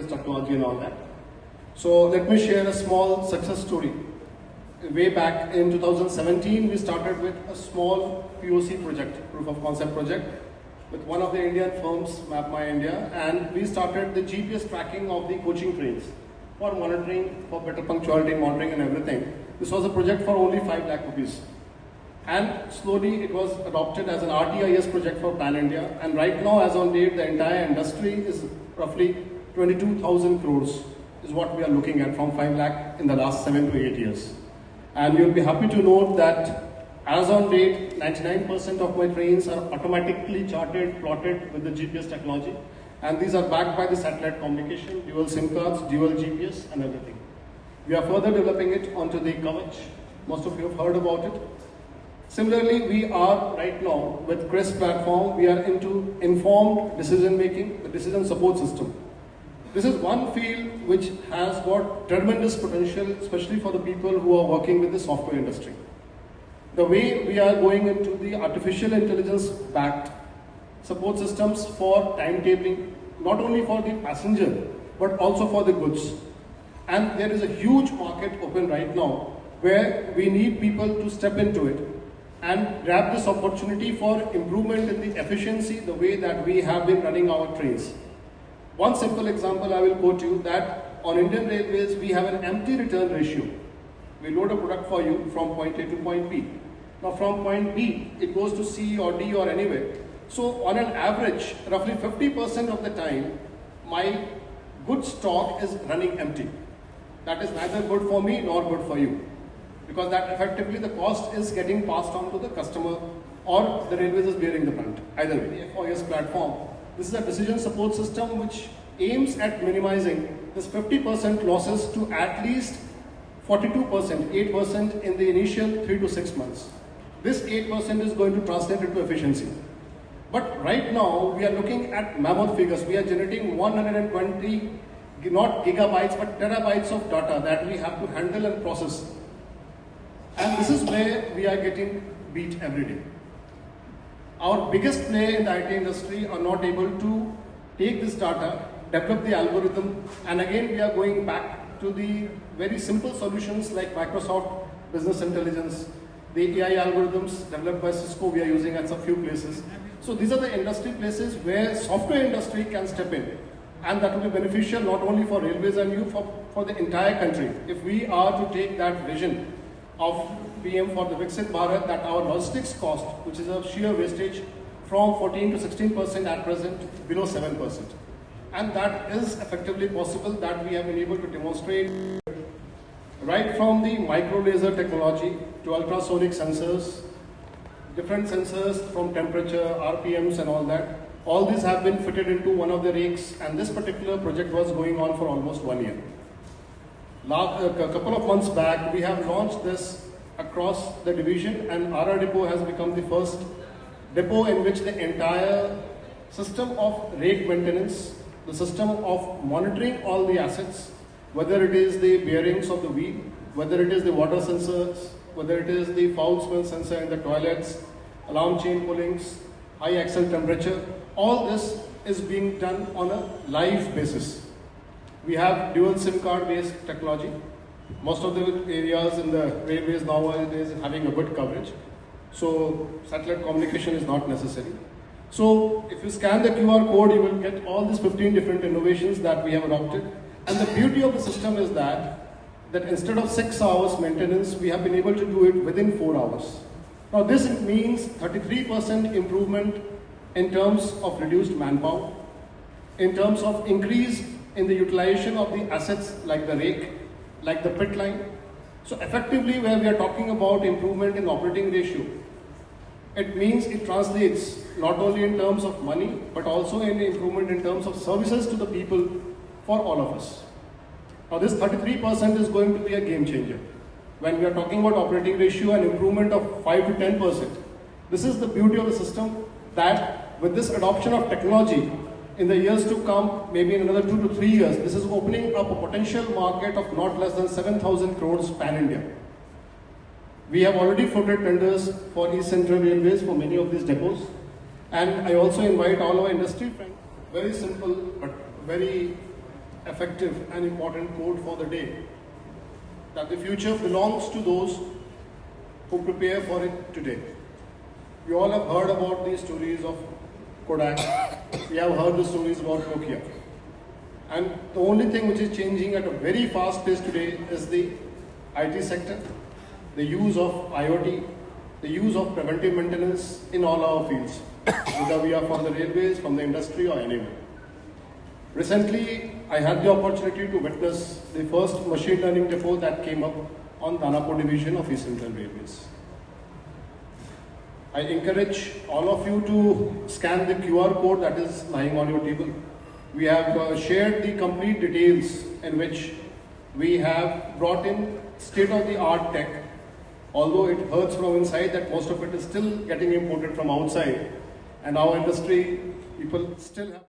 latest technology and all that. So let me share a small success story. Way back in 2017, we started with a small POC project, proof of concept project, with one of the Indian firms, Map My India, and we started the GPS tracking of the coaching trains for monitoring, for better punctuality monitoring and everything. This was a project for only 5 lakh rupees. And slowly it was adopted as an RTIS project for Pan India, and right now as on date the entire industry is roughly 22,000 crores is what we are looking at from 5 lakh in the last 7 to 8 years. And you'll be happy to note that as on date, 99% of my trains are automatically charted, plotted with the GPS technology. And these are backed by the satellite communication, dual SIM cards, dual GPS and everything. We are further developing it onto the Kavach. Most of you have heard about it. Similarly, we are right now with CREST platform, we are into informed decision making, the decision support system. This is one field which has got tremendous potential, especially for the people who are working with the software industry. The way we are going into the artificial intelligence backed support systems for timetabling, not only for the passenger, but also for the goods. And there is a huge market open right now where we need people to step into it and grab this opportunity for improvement in the efficiency, the way that we have been running our trains. One simple example I will quote you that on Indian Railways we have an empty return ratio. We load a product for you from point A to point B. Now from point B it goes to C or D or anywhere. So on an average, roughly 50% of the time my good stock is running empty. That is neither good for me nor good for you, because that effectively the cost is getting passed on to the customer or the railways is bearing the brunt. Either way, the FOS platform. This is a decision support system which aims at minimizing this 50% losses to at least 42%, 8% in the initial 3 to 6 months. This 8% is going to translate into efficiency. But right now we are looking at mammoth figures. We are generating 120, not gigabytes, but terabytes of data that we have to handle and process. And this is where we are getting beat every day. Our biggest player in the IT industry are not able to take this data, develop the algorithm, and again we are going back to the very simple solutions like Microsoft Business Intelligence, the AI algorithms developed by Cisco we are using at some few places. So these are the industry places where software industry can step in, and that will be beneficial not only for railways and you, for the entire country. If we are to take that vision of PM for the Viksit Bharat, that our logistics cost, which is a sheer wastage, from 14 to 16% at present, below 7%. And that is effectively possible, that we have been able to demonstrate right from the micro laser technology to ultrasonic sensors, different sensors from temperature, RPMs and all that. All these have been fitted into one of the rakes, and this particular project was going on for almost 1 year. A couple of months back, we have launched this across the division, and ARA depot has become the first depot in which the entire system of rake maintenance, the system of monitoring all the assets, whether it is the bearings of the wheel, whether it is the water sensors, whether it is the foul smell sensor in the toilets, alarm chain pullings, high axle temperature, all this is being done on a live basis. We have dual SIM card based technology. Most of the areas in the railways nowadays are having a good coverage. So satellite communication is not necessary. So if you scan the QR code, you will get all these 15 different innovations that we have adopted. And the beauty of the system is that instead of 6 hours maintenance, we have been able to do it within 4 hours. Now this means 33% improvement in terms of reduced manpower, in terms of increase in the utilization of the assets like the rake, like the pit line. So effectively, where we are talking about improvement in operating ratio, it means it translates not only in terms of money, but also in improvement in terms of services to the people for all of us. Now this 33% is going to be a game changer. When we are talking about operating ratio and improvement of 5 to 10%, this is the beauty of the system, that with this adoption of technology, in the years to come, maybe in another 2 to 3 years, this is opening up a potential market of not less than 7,000 crores pan-India. We have already floated tenders for East Central Railways for many of these depots. And I also invite all our industry friends, very simple but very effective and important quote for the day, that the future belongs to those who prepare for it today. We all have heard about the stories of Kodak. We have heard the stories about Nokia. And the only thing which is changing at a very fast pace today is the IT sector, the use of IoT, the use of preventive maintenance in all our fields, whether we are from the railways, from the industry or anywhere. Recently, I had the opportunity to witness the first machine learning depot that came up on Danapur division of East Central Railways. I encourage all of you to scan the QR code that is lying on your table. We have shared the complete details in which we have brought in state-of-the-art tech, although it hurts from inside that most of it is still getting imported from outside, and our industry people still have